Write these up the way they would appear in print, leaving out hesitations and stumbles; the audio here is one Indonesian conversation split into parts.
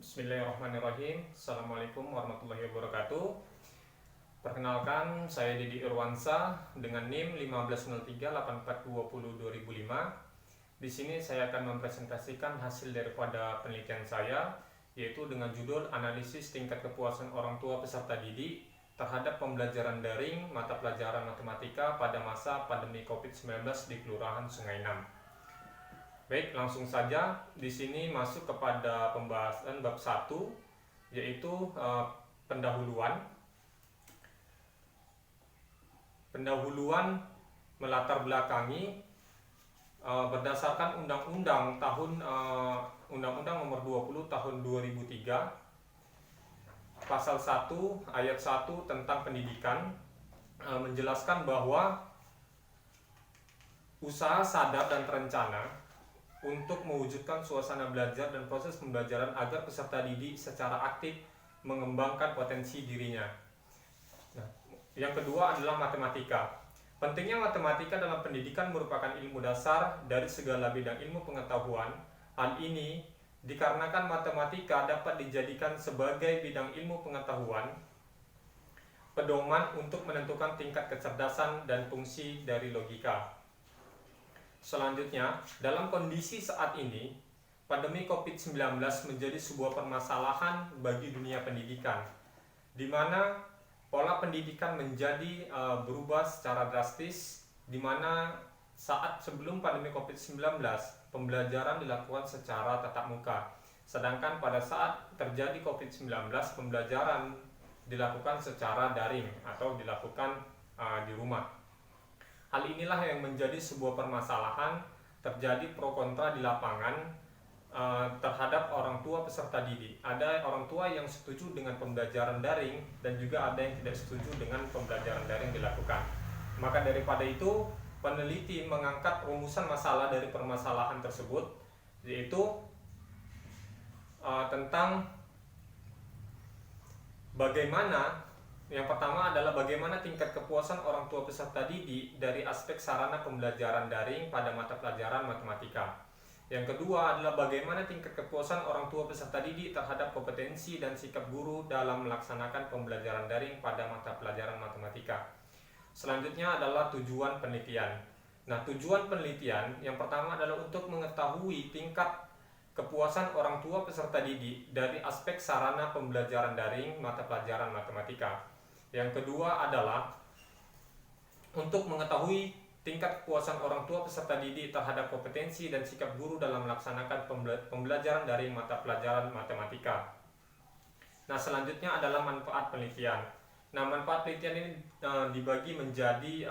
Bismillahirrahmanirrahim. Assalamualaikum warahmatullahi wabarakatuh. Perkenalkan, saya Didi Irwansa dengan NIM 150384202005. Di sini saya akan mempresentasikan hasil daripada penelitian saya, yaitu dengan judul Analisis Tingkat Kepuasan Orang Tua Peserta Didik terhadap pembelajaran daring mata pelajaran matematika pada masa pandemi COVID-19 di Kelurahan Sungai Enam. Baik, langsung saja di sini masuk kepada pembahasan bab 1, yaitu pendahuluan. Pendahuluan melatar belakangi berdasarkan Undang-Undang Undang-Undang Nomor 20 Tahun 2003, Pasal 1 Ayat 1 tentang pendidikan menjelaskan bahwa usaha sadar dan terencana untuk mewujudkan suasana belajar dan proses pembelajaran agar peserta didik secara aktif mengembangkan potensi dirinya. Nah, yang kedua adalah matematika. Pentingnya matematika dalam pendidikan merupakan ilmu dasar dari segala bidang ilmu pengetahuan. Hal ini dikarenakan matematika dapat dijadikan sebagai bidang ilmu pengetahuan pedoman untuk menentukan tingkat kecerdasan dan fungsi dari logika. Selanjutnya, dalam kondisi saat ini, pandemi COVID-19 menjadi sebuah permasalahan bagi dunia pendidikan, di mana pola pendidikan menjadi berubah secara drastis, di mana saat sebelum pandemi COVID-19, pembelajaran dilakukan secara tatap muka, sedangkan pada saat terjadi COVID-19, pembelajaran dilakukan secara daring atau dilakukan di rumah. Hal inilah yang menjadi sebuah permasalahan, terjadi pro kontra di lapangan terhadap orang tua peserta didik. Ada orang tua yang setuju dengan pembelajaran daring dan juga ada yang tidak setuju dengan pembelajaran daring dilakukan. Maka daripada itu, peneliti mengangkat rumusan masalah dari permasalahan tersebut, yaitu tentang bagaimana. Yang pertama adalah bagaimana tingkat kepuasan orang tua peserta didik dari aspek sarana pembelajaran daring pada mata pelajaran matematika. Yang kedua adalah bagaimana tingkat kepuasan orang tua peserta didik terhadap kompetensi dan sikap guru dalam melaksanakan pembelajaran daring pada mata pelajaran matematika. Selanjutnya adalah tujuan penelitian. Nah, tujuan penelitian yang pertama adalah untuk mengetahui tingkat kepuasan orang tua peserta didik dari aspek sarana pembelajaran daring mata pelajaran matematika. Yang kedua adalah untuk mengetahui tingkat kepuasan orang tua peserta didik terhadap kompetensi dan sikap guru dalam melaksanakan pembelajaran dari mata pelajaran matematika. Nah, selanjutnya adalah manfaat penelitian. Nah, manfaat penelitian ini dibagi menjadi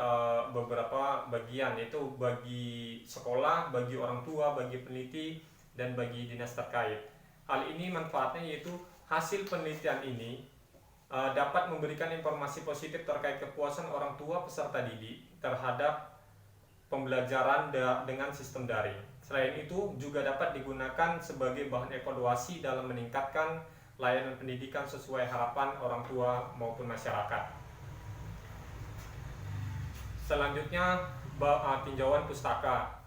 beberapa bagian, yaitu bagi sekolah, bagi orang tua, bagi peneliti, dan bagi dinas terkait. Hal ini manfaatnya yaitu hasil penelitian ini dapat memberikan informasi positif terkait kepuasan orang tua peserta didik terhadap pembelajaran dengan sistem daring. Selain itu, juga dapat digunakan sebagai bahan evaluasi dalam meningkatkan layanan pendidikan sesuai harapan orang tua maupun masyarakat. Selanjutnya, tinjauan pustaka.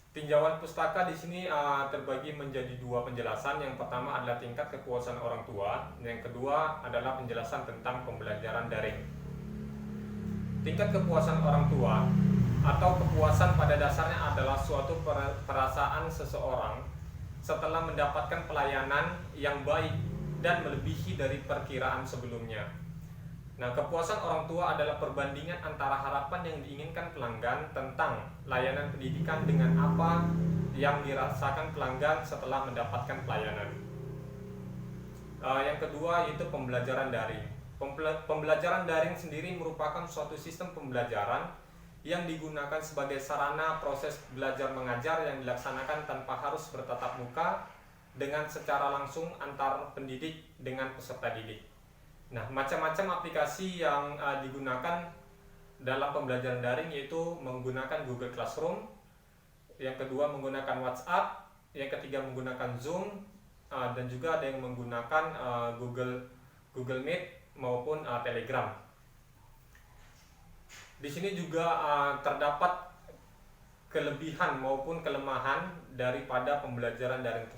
Tinjauan pustaka di sini terbagi menjadi dua penjelasan. Yang pertama adalah tingkat kepuasan orang tua, yang kedua adalah penjelasan tentang pembelajaran daring. Tingkat kepuasan orang tua atau kepuasan pada dasarnya adalah suatu perasaan seseorang setelah mendapatkan pelayanan yang baik dan melebihi dari perkiraan sebelumnya. Nah, kepuasan orang tua adalah perbandingan antara harapan yang diinginkan pelanggan tentang layanan pendidikan dengan apa yang dirasakan pelanggan setelah mendapatkan pelayanan. Yang kedua yaitu pembelajaran daring. Pembelajaran daring sendiri merupakan suatu sistem pembelajaran yang digunakan sebagai sarana proses belajar mengajar yang dilaksanakan tanpa harus bertatap muka dengan secara langsung antar pendidik dengan peserta didik. Nah, macam-macam aplikasi yang digunakan dalam pembelajaran daring yaitu menggunakan Google Classroom, yang kedua menggunakan WhatsApp, yang ketiga menggunakan Zoom, dan juga ada yang menggunakan Google Meet maupun Telegram. Di sini juga terdapat kelebihan maupun kelemahan daripada pembelajaran daring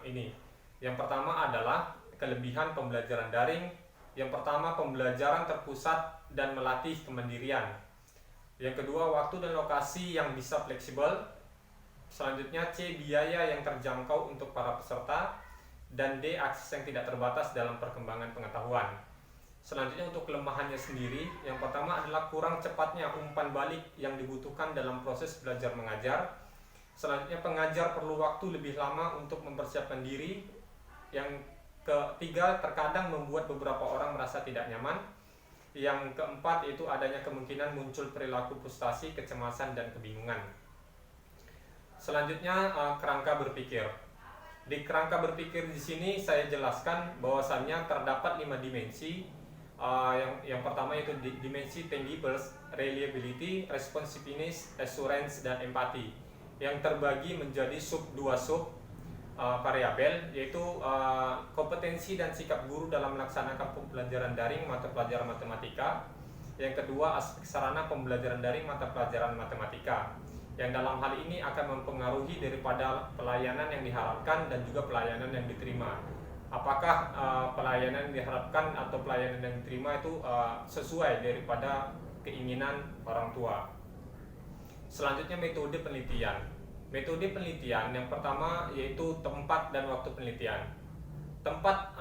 ini. Yang pertama adalah kelebihan pembelajaran daring. Yang pertama, pembelajaran terpusat dan melatih kemandirian. Yang kedua, waktu dan lokasi yang bisa fleksibel. Selanjutnya, C, biaya yang terjangkau untuk para peserta. Dan D, akses yang tidak terbatas dalam perkembangan pengetahuan. Selanjutnya, untuk kelemahannya sendiri, yang pertama adalah kurang cepatnya umpan balik yang dibutuhkan dalam proses belajar mengajar. Selanjutnya, pengajar perlu waktu lebih lama untuk mempersiapkan diri. Yang ketiga, terkadang membuat beberapa orang merasa tidak nyaman. Yang keempat, itu adanya kemungkinan muncul perilaku frustasi, kecemasan, dan kebingungan. Selanjutnya, kerangka berpikir. Di kerangka berpikir di sini saya jelaskan bahwasannya terdapat 5 dimensi. Yang pertama itu dimensi tangibles, reliability, responsiveness, assurance, dan empati, yang terbagi menjadi dua sub variabel, yaitu kompetensi dan sikap guru dalam melaksanakan pembelajaran daring mata pelajaran matematika. Yang kedua, aspek sarana pembelajaran daring mata pelajaran matematika, yang dalam hal ini akan mempengaruhi daripada pelayanan yang diharapkan dan juga pelayanan yang diterima. Apakah pelayanan yang diharapkan atau pelayanan yang diterima itu sesuai daripada keinginan orang tua. Selanjutnya, metode penelitian. Metode penelitian yang pertama yaitu tempat dan waktu penelitian. Tempat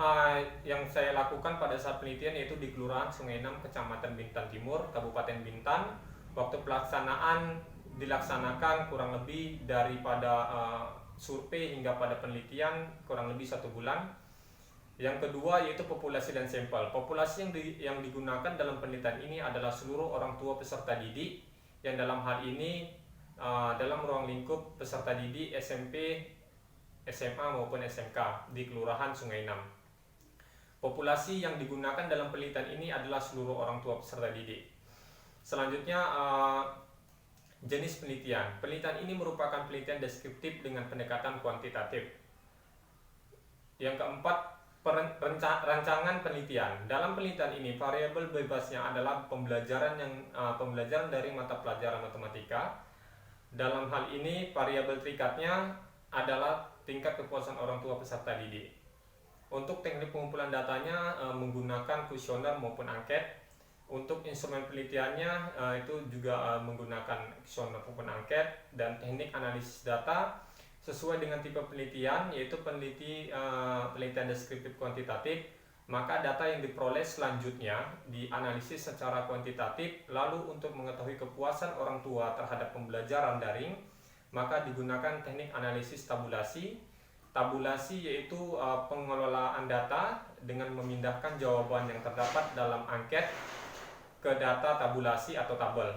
yang saya lakukan pada saat penelitian yaitu di Kelurahan Sungai Enam, Kecamatan Bintan Timur, Kabupaten Bintan. Waktu pelaksanaan dilaksanakan kurang lebih daripada survei hingga pada penelitian kurang lebih 1 bulan. Yang kedua yaitu populasi dan sampel. Populasi yang digunakan dalam penelitian ini adalah seluruh orang tua peserta didik, yang dalam hal ini dalam ruang lingkup peserta didik SMP, SMA maupun SMK di Kelurahan Sungai Enam. Populasi yang digunakan dalam penelitian ini adalah seluruh orang tua peserta didik. Selanjutnya, jenis penelitian. Penelitian ini merupakan penelitian deskriptif dengan pendekatan kuantitatif. Yang keempat, rancangan penelitian. Dalam penelitian ini, variabel bebasnya adalah pembelajaran dari mata pelajaran matematika. Dalam hal ini, variabel terikatnya adalah tingkat kepuasan orang tua peserta didik. Untuk teknik pengumpulan datanya menggunakan kuesioner maupun angket. Untuk instrumen penelitiannya itu juga menggunakan kuesioner maupun angket. Dan teknik analisis data sesuai dengan tipe penelitian, yaitu penelitian deskriptif kuantitatif. Maka data yang diperoleh selanjutnya dianalisis secara kuantitatif. Lalu untuk mengetahui kepuasan orang tua terhadap pembelajaran daring, maka digunakan teknik analisis tabulasi. Tabulasi yaitu pengelolaan data dengan memindahkan jawaban yang terdapat dalam angket ke data tabulasi atau tabel.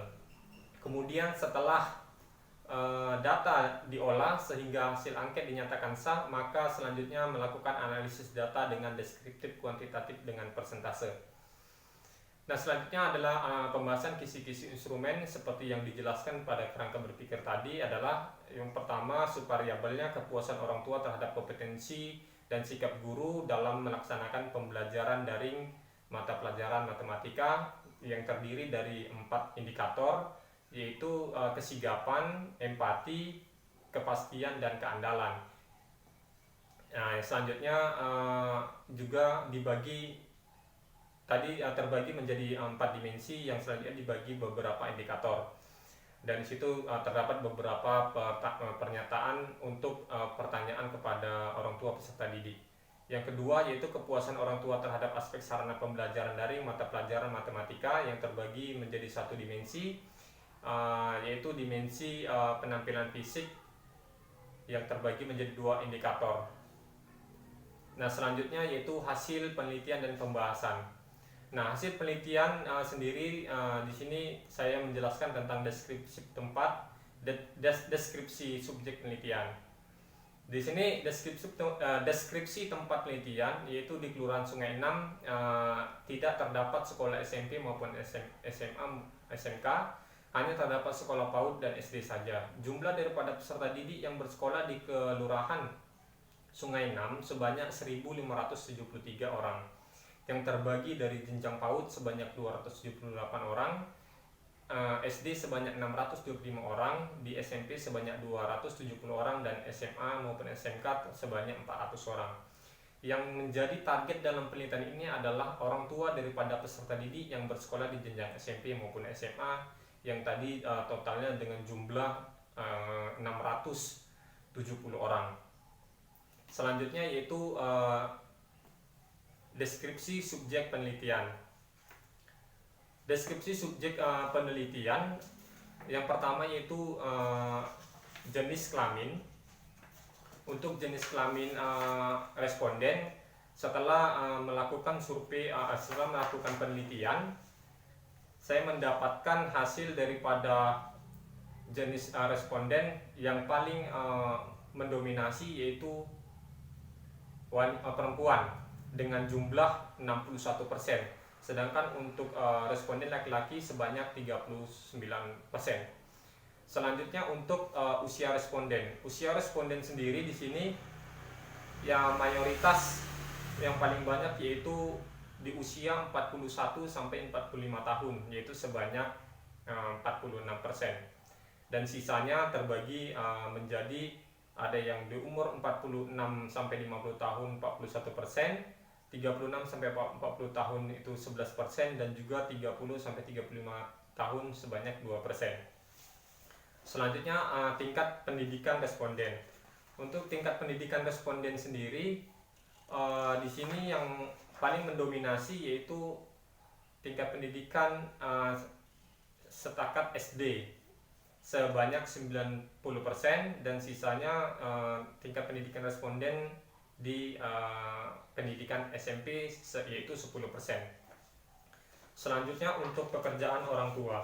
Kemudian setelah data diolah sehingga hasil angket dinyatakan sah, maka selanjutnya melakukan analisis data dengan deskriptif kuantitatif dengan persentase. Nah, selanjutnya adalah pembahasan kisi-kisi instrumen seperti yang dijelaskan pada kerangka berpikir tadi. Adalah yang pertama, subvariabelnya kepuasan orang tua terhadap kompetensi dan sikap guru dalam melaksanakan pembelajaran daring mata pelajaran matematika, yang terdiri dari 4 indikator, yaitu kesigapan, empati, kepastian, dan keandalan. Nah, selanjutnya juga terbagi menjadi 4 dimensi, yang selanjutnya dibagi beberapa indikator. Dan di situ terdapat beberapa pernyataan untuk pertanyaan kepada orang tua peserta didik. Yang kedua yaitu kepuasan orang tua terhadap aspek sarana pembelajaran daring mata pelajaran matematika, yang terbagi menjadi 1 dimensi, yaitu dimensi penampilan fisik, yang terbagi menjadi 2 indikator. Nah, selanjutnya yaitu hasil penelitian dan pembahasan. Nah, hasil penelitian sendiri di sini saya menjelaskan tentang deskripsi tempat, deskripsi subjek penelitian. Di sini deskripsi tempat penelitian yaitu di Kelurahan Sungai Enam, tidak terdapat sekolah SMP maupun SMA, SMK. Hanya terdapat sekolah PAUD dan SD saja. Jumlah daripada peserta didik yang bersekolah di Kelurahan Sungai Enam sebanyak 1.573 orang, yang terbagi dari jenjang PAUD sebanyak 278 orang, SD sebanyak 625 orang, di SMP sebanyak 270 orang, dan SMA maupun SMK sebanyak 400 orang. Yang menjadi target dalam penelitian ini adalah orang tua daripada peserta didik yang bersekolah di jenjang SMP maupun SMA, yang tadi totalnya dengan jumlah 670 orang. Selanjutnya yaitu deskripsi subjek penelitian. Deskripsi subjek penelitian yang pertama yaitu jenis kelamin. Untuk jenis kelamin responden, setelah melakukan survei, setelah melakukan penelitian, saya mendapatkan hasil daripada jenis responden yang paling mendominasi yaitu perempuan dengan jumlah 61%, sedangkan untuk responden laki-laki sebanyak 39%. Selanjutnya untuk usia responden. Usia responden sendiri di sini yang mayoritas yang paling banyak yaitu di usia 41 sampai 45 tahun, yaitu sebanyak 46%. Dan sisanya terbagi menjadi ada yang di umur 46 sampai 50 tahun 41%, 36 sampai 40 tahun itu 11%, dan juga 30 sampai 35 tahun sebanyak 2%. Selanjutnya tingkat pendidikan responden. Untuk tingkat pendidikan responden sendiri di sini yang paling mendominasi yaitu tingkat pendidikan setakat SD sebanyak 90%, dan sisanya tingkat pendidikan responden di pendidikan SMP yaitu 10%. Selanjutnya untuk pekerjaan orang tua.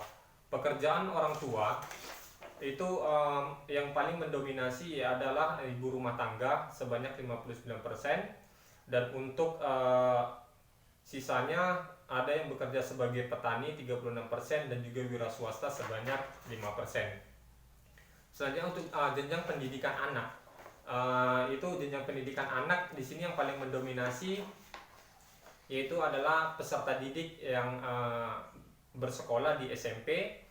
Pekerjaan orang tua itu yang paling mendominasi adalah ibu rumah tangga sebanyak 59%, dan untuk sisanya ada yang bekerja sebagai petani 36% dan juga wira swasta sebanyak 5%. Selanjutnya untuk jenjang pendidikan anak. Itu jenjang pendidikan anak di sini yang paling mendominasi yaitu adalah peserta didik yang bersekolah di SMP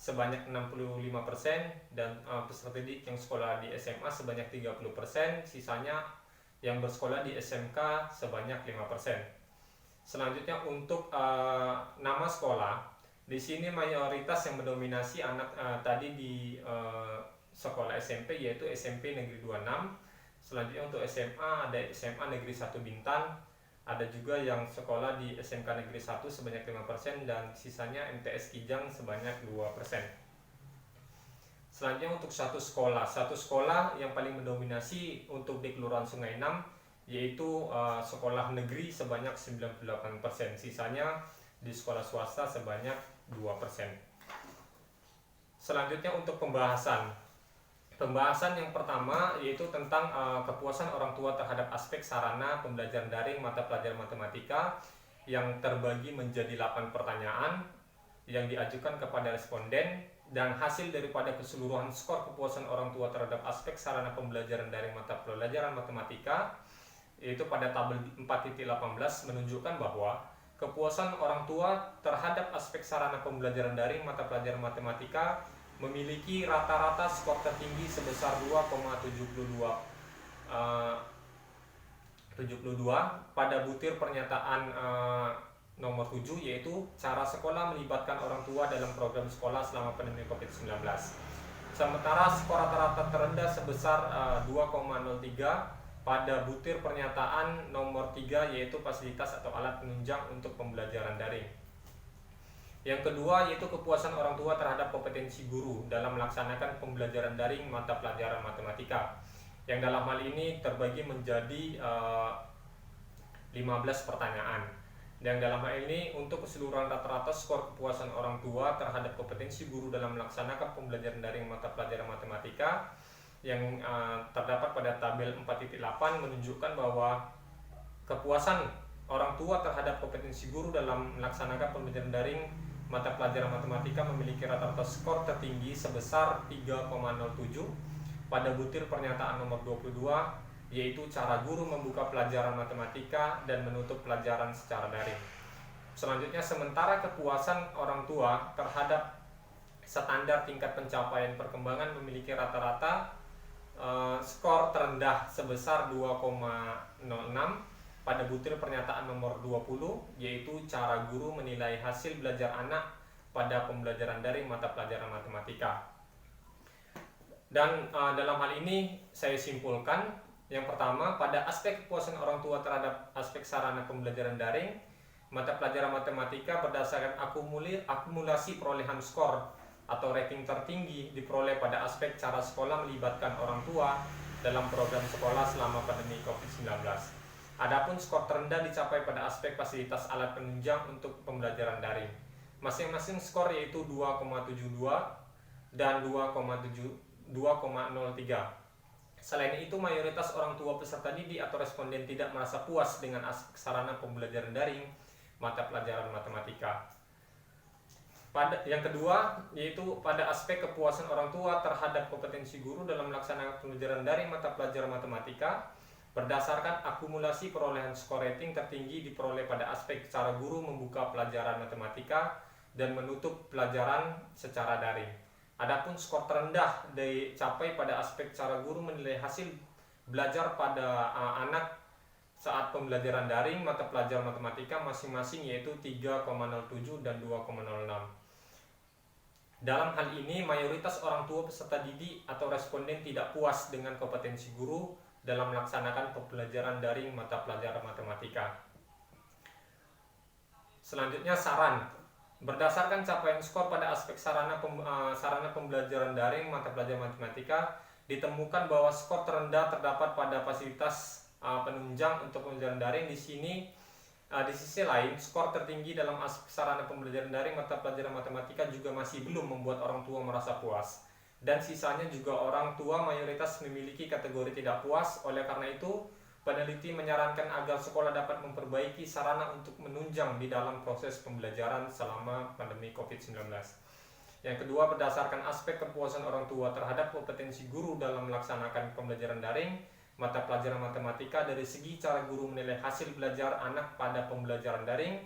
sebanyak 65%, dan peserta didik yang sekolah di SMA sebanyak 30%, sisanya yang bersekolah di SMK sebanyak 5%. Selanjutnya untuk nama sekolah, di sini mayoritas yang mendominasi anak tadi di sekolah SMP yaitu SMP Negeri 26. Selanjutnya untuk SMA ada SMA Negeri 1 Bintan, ada juga yang sekolah di SMK Negeri 1 sebanyak 5%, dan sisanya MTS Kijang sebanyak 2%. Selanjutnya untuk satu sekolah yang paling mendominasi untuk di Kelurahan Sungai 6 yaitu sekolah negeri sebanyak 98%, sisanya di sekolah swasta sebanyak 2%. Selanjutnya untuk pembahasan yang pertama yaitu tentang kepuasan orang tua terhadap aspek sarana pembelajaran daring mata pelajaran matematika, yang terbagi menjadi 8 pertanyaan yang diajukan kepada responden, dan hasil daripada keseluruhan skor kepuasan orang tua terhadap aspek sarana pembelajaran daring mata pelajaran matematika yaitu pada tabel 4.18 menunjukkan bahwa kepuasan orang tua terhadap aspek sarana pembelajaran daring mata pelajaran matematika memiliki rata-rata skor tertinggi sebesar 2,72 pada butir pernyataan nomor 7, yaitu cara sekolah melibatkan orang tua dalam program sekolah selama pandemi COVID-19. Sementara skor rata-rata terendah sebesar 2,03 pada butir pernyataan nomor 3, yaitu fasilitas atau alat penunjang untuk pembelajaran daring. Yang kedua yaitu kepuasan orang tua terhadap kompetensi guru dalam melaksanakan pembelajaran daring mata pelajaran matematika, yang dalam hal ini terbagi menjadi 15 pertanyaan. Dan dalam hal ini untuk keseluruhan rata-rata skor kepuasan orang tua terhadap kompetensi guru dalam melaksanakan pembelajaran daring mata pelajaran matematika yang terdapat pada tabel 4.8 menunjukkan bahwa kepuasan orang tua terhadap kompetensi guru dalam melaksanakan pembelajaran daring mata pelajaran matematika memiliki rata-rata skor tertinggi sebesar 3,07 pada butir pernyataan nomor 22, yaitu cara guru membuka pelajaran matematika dan menutup pelajaran secara daring. Selanjutnya, sementara kepuasan orang tua terhadap standar tingkat pencapaian perkembangan memiliki rata-rata skor terendah sebesar 2,06 butir pernyataan nomor 20, yaitu cara guru menilai hasil belajar anak pada pembelajaran daring mata pelajaran matematika. Dan dalam hal ini saya simpulkan, yang pertama, pada aspek kepuasan orang tua terhadap aspek sarana pembelajaran daring mata pelajaran matematika berdasarkan akumulasi perolehan skor atau ranking tertinggi diperoleh pada aspek cara sekolah melibatkan orang tua dalam program sekolah selama pandemi COVID-19. Adapun skor terendah dicapai pada aspek fasilitas alat penunjang untuk pembelajaran daring. Masing-masing skor yaitu 2,72 dan 2,03. Selain itu, mayoritas orang tua peserta didik atau responden tidak merasa puas dengan aspek sarana pembelajaran daring mata pelajaran matematika. Yang kedua, yaitu pada aspek kepuasan orang tua terhadap kompetensi guru dalam melaksanakan pembelajaran daring mata pelajaran matematika berdasarkan akumulasi perolehan skor rating tertinggi diperoleh pada aspek cara guru membuka pelajaran matematika dan menutup pelajaran secara daring. Adapun skor terendah dicapai pada aspek cara guru menilai hasil belajar pada anak saat pembelajaran daring mata pelajaran matematika masing-masing, yaitu 3,07 dan 2,06. Dalam hal ini, mayoritas orang tua peserta didik atau responden tidak puas dengan kompetensi guru dalam melaksanakan pembelajaran daring mata pelajaran matematika. Selanjutnya, saran. Berdasarkan capaian skor pada aspek sarana pembelajaran daring mata pelajaran matematika, ditemukan bahwa skor terendah terdapat pada fasilitas penunjang untuk pembelajaran daring. Di sisi lain, skor tertinggi dalam aspek sarana pembelajaran daring mata pelajaran matematika juga masih belum membuat orang tua merasa puas. Dan sisanya juga orang tua mayoritas memiliki kategori tidak puas. Oleh karena itu, peneliti menyarankan agar sekolah dapat memperbaiki sarana untuk menunjang di dalam proses pembelajaran selama pandemi COVID-19. Yang kedua, berdasarkan aspek kepuasan orang tua terhadap kompetensi guru dalam melaksanakan pembelajaran daring mata pelajaran matematika dari segi cara guru menilai hasil belajar anak pada pembelajaran daring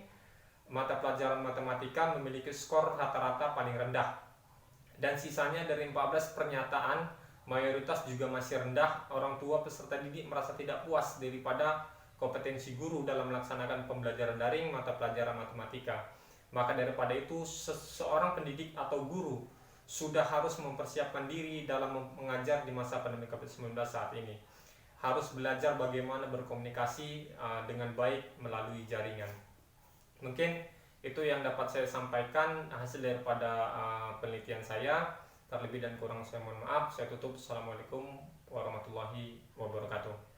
mata pelajaran matematika memiliki skor rata-rata paling rendah, dan sisanya dari 14 pernyataan mayoritas juga masih rendah. Orang tua peserta didik merasa tidak puas daripada kompetensi guru dalam melaksanakan pembelajaran daring mata pelajaran matematika. Maka daripada itu, seorang pendidik atau guru sudah harus mempersiapkan diri dalam mengajar di masa pandemi COVID-19 saat ini. Harus belajar bagaimana berkomunikasi dengan baik melalui jaringan. Mungkin itu yang dapat saya sampaikan hasil daripada penelitian saya. Terlebih dan kurang saya mohon maaf. Saya tutup. Assalamualaikum warahmatullahi wabarakatuh.